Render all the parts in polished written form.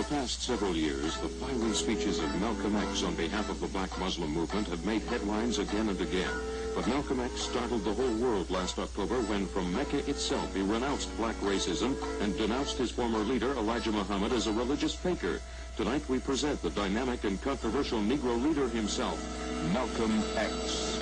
past several years, the fiery speeches of Malcolm X on behalf of the black Muslim movement have made headlines again and again. But Malcolm X startled the whole world last October when from Mecca itself he renounced black racism and denounced his former leader, Elijah Muhammad, as a religious faker. Tonight we present the dynamic and controversial Negro leader himself, Malcolm X.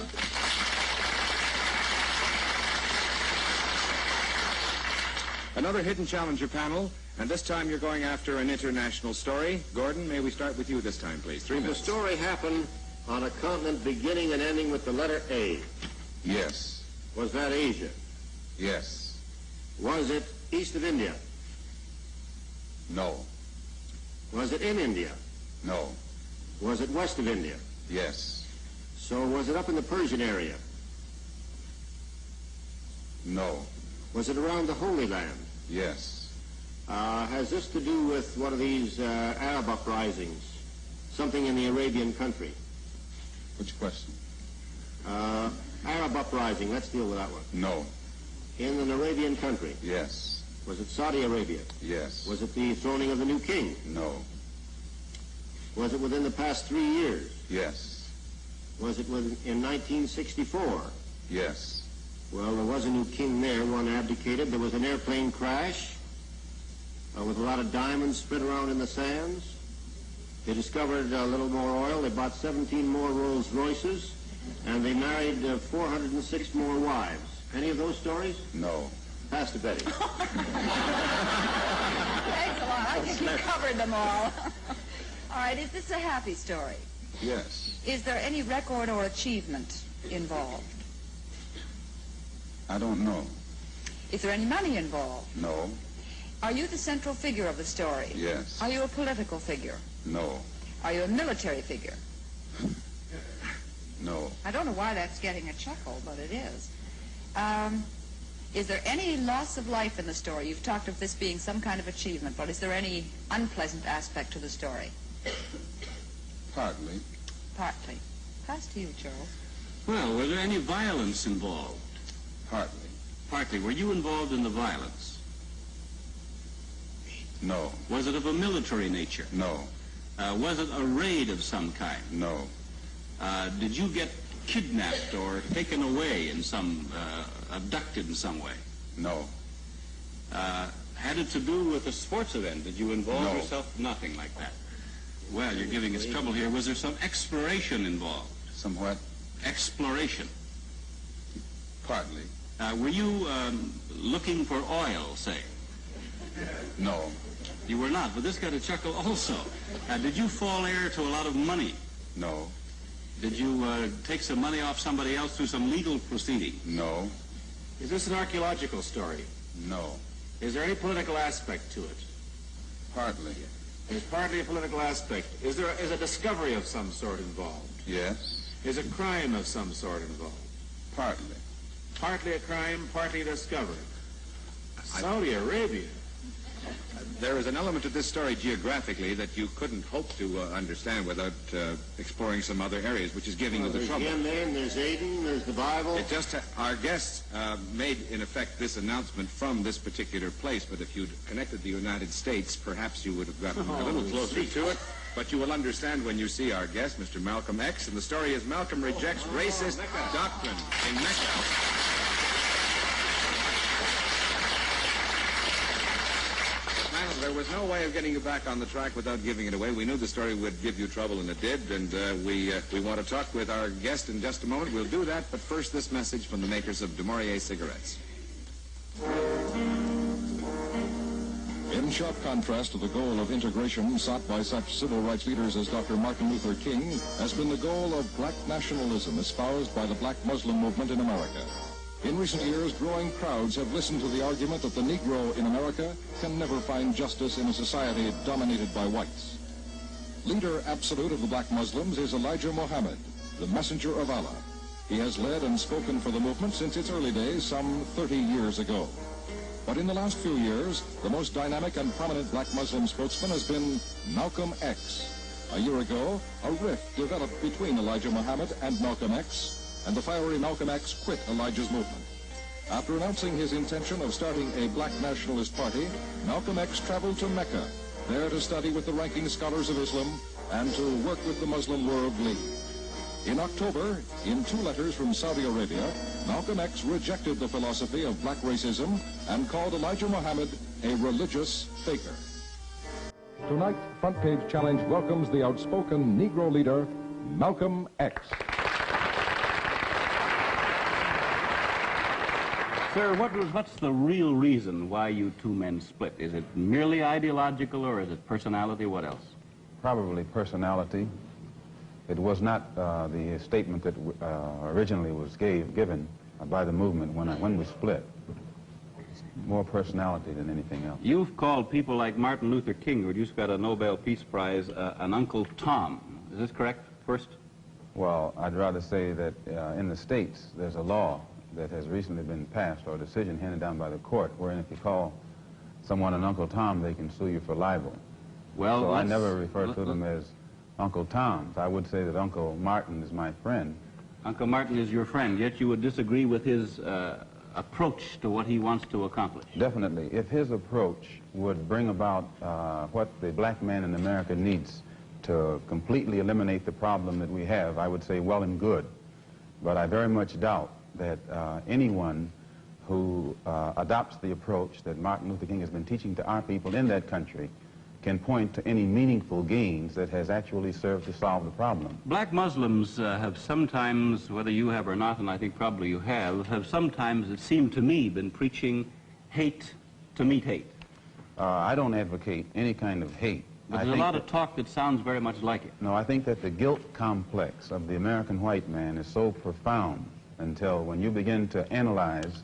Another Hidden Challenger panel, and this time you're going after an international story. Gordon, may we start with you this time, please? 3 minutes. The story happened on a continent beginning and ending with the letter A. Yes. Was that Asia? Yes. Was it east of India? No. Was it in India? No. Was it west of India? Yes. So was it up in the Persian area? No. Was it around the Holy Land? Yes. Has this to do with one of these Arab uprisings? Something in the Arabian country? Which question? Arab uprising, let's deal with that one. No. In an Arabian country? Yes. Was it Saudi Arabia? Yes. Was it the throning of the new king? No. Was it within the past 3 years? Yes. Was it in 1964? Yes. Well, there was a new king there. One abdicated. There was an airplane crash with a lot of diamonds spread around in the sands. They discovered a little more oil. They bought 17 more Rolls Royces, and they married 406 more wives. Any of those stories? No. Pass to Betty. Thanks a lot. I think you covered them all. All right, is this a happy story? Yes. Is there any record or achievement involved? I don't know. Is there any money involved? No. Are you the central figure of the story? Yes. Are you a political figure? No. Are you a military figure? No. I don't know why that's getting a chuckle, but it is. Is there any loss of life in the story? You've talked of this being some kind of achievement, but is there any unpleasant aspect to the story? Partly. Partly. Pass to you, Charles. Well, were there any violence involved? Partly. Partly. Were you involved in the violence? No. Was it of a military nature? No. Was it a raid of some kind? No. Did you get kidnapped or taken away in some, abducted in some way? No. Had it to do with a sports event? Did you involve No. yourself? Nothing like that. Well, you're giving us trouble here. Was there some exploration involved? Somewhat. Exploration. Partly. Were you looking for oil, say? No. You were not, but this got a chuckle also. Did you fall heir to a lot of money? No. Did you take some money off somebody else through some legal proceeding? No. Is this an archaeological story? No. Is there any political aspect to it? Partly. There's partly a political aspect. Is a discovery of some sort involved? Yes. Is a crime of some sort involved? Partly. Partly a crime, partly a discovery. Saudi Arabia. There is an element to this story geographically that you couldn't hope to understand without exploring some other areas, which is giving you the trouble. There's Yemen, there's Aden, there's the Bible. It just our guests made, in effect, this announcement from this particular place, but if you'd connected the United States, perhaps you would have gotten a little closer to it. But you will understand when you see our guest, Mr. Malcolm X, and the story is Malcolm Rejects Racist Doctrine in Mecca. There was no way of getting you back on the track without giving it away. We knew the story would give you trouble, and it did, and we want to talk with our guest in just a moment. We'll do that, but first this message from the makers of Du Maurier cigarettes. In sharp contrast to the goal of integration sought by such civil rights leaders as Dr. Martin Luther King, has been the goal of black nationalism espoused by the black Muslim movement in America. In recent years, growing crowds have listened to the argument that the Negro in America can never find justice in a society dominated by whites. Leader absolute of the black Muslims is Elijah Muhammad, the messenger of Allah. He has led and spoken for the movement since its early days, some 30 years ago. But in the last few years, the most dynamic and prominent black Muslim spokesman has been Malcolm X. A year ago, a rift developed between Elijah Muhammad and Malcolm X, and the fiery Malcolm X quit Elijah's movement. After announcing his intention of starting a black nationalist party, Malcolm X traveled to Mecca, there to study with the ranking scholars of Islam and to work with the Muslim World League. In October, in 2 letters from Saudi Arabia, Malcolm X rejected the philosophy of black racism and called Elijah Muhammad a religious faker. Tonight, Front Page Challenge welcomes the outspoken Negro leader, Malcolm X. Sir, what's the real reason why you two men split? Is it merely ideological, or is it personality? What else? Probably personality. It was not the statement that originally was given by the movement when we split. It's more personality than anything else. You've called people like Martin Luther King, who just got a Nobel Peace Prize, an Uncle Tom. Is this correct, first? Well, I'd rather say that in the States, there's a law that has recently been passed, or a decision handed down by the court, wherein if you call someone an Uncle Tom, they can sue you for libel. Well, so I never refer to them as Uncle Toms. I would say that Uncle Martin is my friend. Uncle Martin is your friend, yet you would disagree with his approach to what he wants to accomplish. Definitely. If his approach would bring about what the black man in America needs to completely eliminate the problem that we have, I would say well and good. But I very much doubt that anyone who adopts the approach that Martin Luther King has been teaching to our people in that country can point to any meaningful gains that has actually served to solve the problem. Black Muslims have sometimes, whether you have or not, and I think probably you have sometimes, it seemed to me, been preaching hate to meet hate. I don't advocate any kind of hate. But there's a lot of talk that sounds very much like it. No, I think that the guilt complex of the American white man is so profound until when you begin to analyze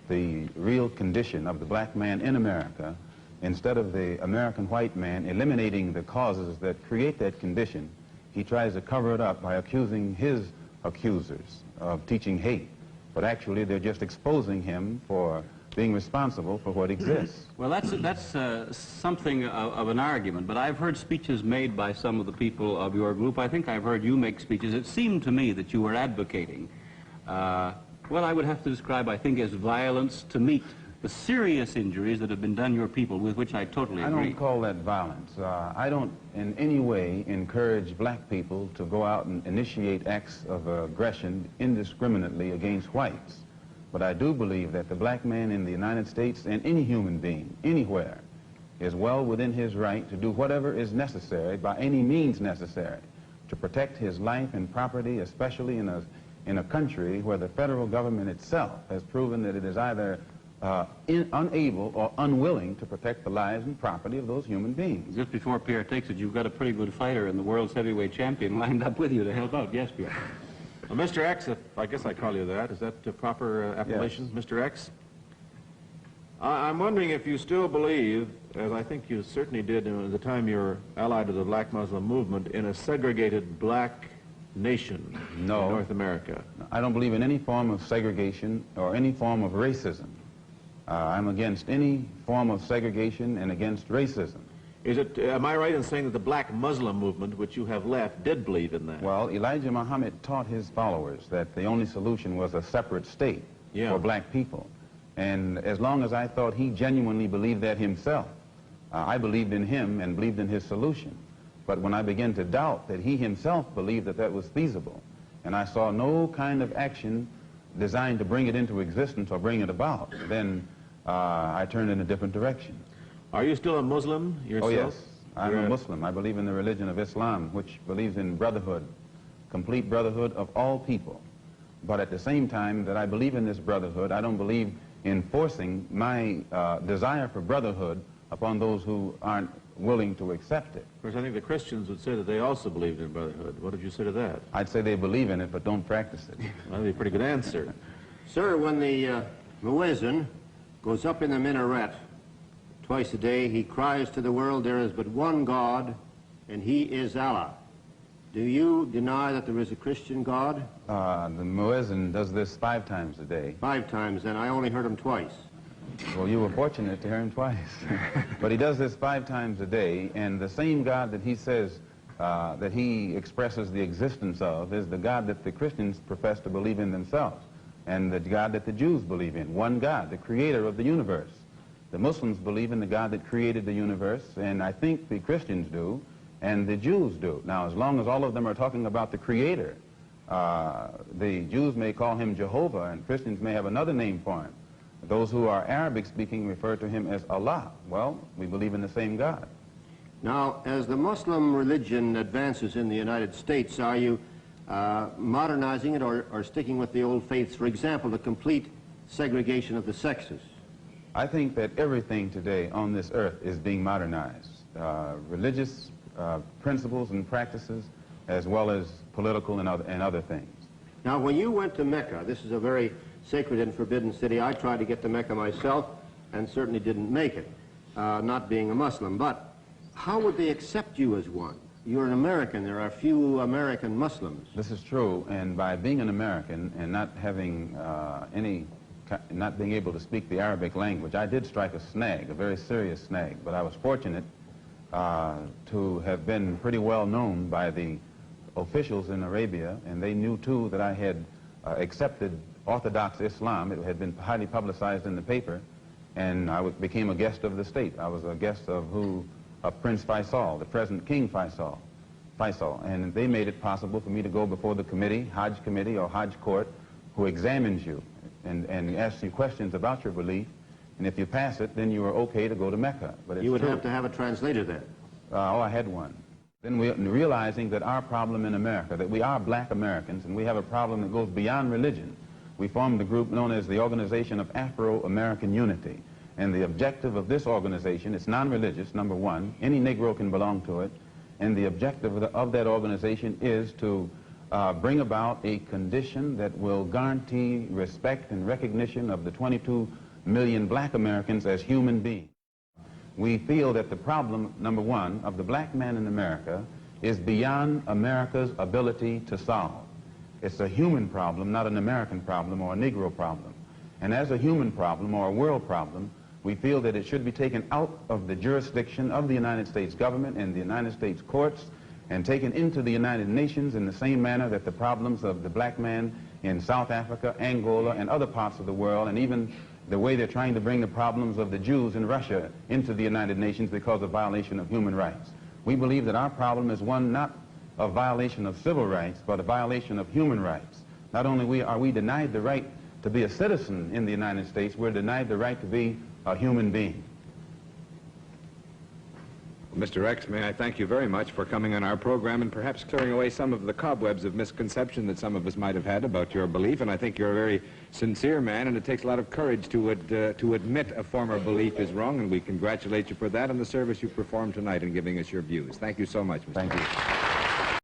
the real condition of the black man in America, instead of the American white man eliminating the causes that create that condition, he tries to cover it up by accusing his accusers of teaching hate. But actually, they're just exposing him for being responsible for what exists. Well, that's something of an argument, but I've heard speeches made by some of the people of your group. I think I've heard you make speeches. It seemed to me that you were advocating what I would have to describe, I think, as violence to meet the serious injuries that have been done your people, with which I totally agree. I don't call that violence. I don't in any way encourage black people to go out and initiate acts of aggression indiscriminately against whites. But I do believe that the black man in the United States, and any human being, anywhere, is well within his right to do whatever is necessary, by any means necessary, to protect his life and property, especially in a country where the federal government itself has proven that it is either unable or unwilling to protect the lives and property of those human beings. Just before Pierre takes it, you've got a pretty good fighter and the world's heavyweight champion lined up with you to help out. Yes, Pierre. Well, Mr. X, if I guess I call you that, is that the proper appellation, Yes. Mr. X? I'm wondering if you still believe, as I think you certainly did at the time you were allied to the black Muslim movement, in a segregated black nation in North America. I don't believe in any form of segregation or any form of racism. I'm against any form of segregation and against racism. Am I right in saying that the black Muslim movement, which you have left, did believe in that? Well, Elijah Muhammad taught his followers that the only solution was a separate state for black people. And as long as I thought he genuinely believed that himself, I believed in him and believed in his solution. But when I began to doubt that he himself believed that that was feasible, and I saw no kind of action designed to bring it into existence or bring it about, then I turned in a different direction. Are you still a Muslim yourself? Oh, yes. I'm a Muslim. I believe in the religion of Islam, which believes in brotherhood, complete brotherhood of all people. But at the same time that I believe in this brotherhood, I don't believe in forcing my desire for brotherhood upon those who aren't willing to accept it. Of course, I think the Christians would say that they also believed in brotherhood. What did you say to that? I'd say they believe in it, but don't practice it. Well, that'd be a pretty good answer. Sir, when the muezzin goes up in the minaret twice a day, he cries to the world, there is but one God, and he is Allah. Do you deny that there is a Christian God? The muezzin does this 5 times a day. 5 times, and I only heard him twice. Well, you were fortunate to hear him twice. But he does this 5 times a day, and the same God that he says that he expresses the existence of is the God that the Christians profess to believe in themselves, and the God that the Jews believe in. One God, the creator of the universe. The Muslims believe in the God that created the universe, and I think the Christians do, and the Jews do. Now, as long as all of them are talking about the Creator, the Jews may call him Jehovah, and Christians may have another name for him. Those who are Arabic-speaking refer to him as Allah. Well, we believe in the same God. Now, as the Muslim religion advances in the United States, are you modernizing it or sticking with the old faiths? For example, the complete segregation of the sexes. I think that everything today on this earth is being modernized. Religious principles and practices, as well as political and other things. Now, when you went to Mecca, this is a very sacred and forbidden city. I tried to get to Mecca myself and certainly didn't make it, not being a Muslim. But how would they accept you as one? You're an American. There are few American Muslims. This is true, and by being an American and not having not being able to speak the Arabic language, I did strike a snag, a very serious snag, but I was fortunate to have been pretty well known by the officials in Arabia, and they knew too that I had accepted Orthodox Islam. It had been highly publicized in the paper, and I became a guest of the state. I was a guest of Prince Faisal, the present King Faisal, and they made it possible for me to go before the committee, Hajj committee or Hajj court, who examines you and asks you questions about your belief, and if you pass it, then you are okay to go to Mecca. But it's you would true. have to have a translator then. I had one. Then realizing that our problem in America, that we are black Americans, and we have a problem that goes beyond religion, we formed a group known as the Organization of Afro-American Unity. And the objective of this organization, it's non-religious, number one. Any Negro can belong to it. And the objective of that organization is to bring about a condition that will guarantee respect and recognition of the 22 million black Americans as human beings. We feel that the problem, number one, of the black man in America is beyond America's ability to solve. It's a human problem, not an American problem or a Negro problem. And as a human problem or a world problem, we feel that it should be taken out of the jurisdiction of the United States government and the United States courts and taken into the United Nations in the same manner that the problems of the black man in South Africa, Angola, and other parts of the world, and even the way they're trying to bring the problems of the Jews in Russia into the United Nations because of violation of human rights. We believe that our problem is one not of violation of civil rights, but a violation of human rights. Not only are we denied the right to be a citizen in the United States, we're denied the right to be a human being. Well, Mr. X, may I thank you very much for coming on our program and perhaps clearing away some of the cobwebs of misconception that some of us might have had about your belief. And I think you're a very sincere man, and it takes a lot of courage to admit a former belief is wrong, and we congratulate you for that and the service you performed tonight in giving us your views. Thank you so much, Mr. Thank you.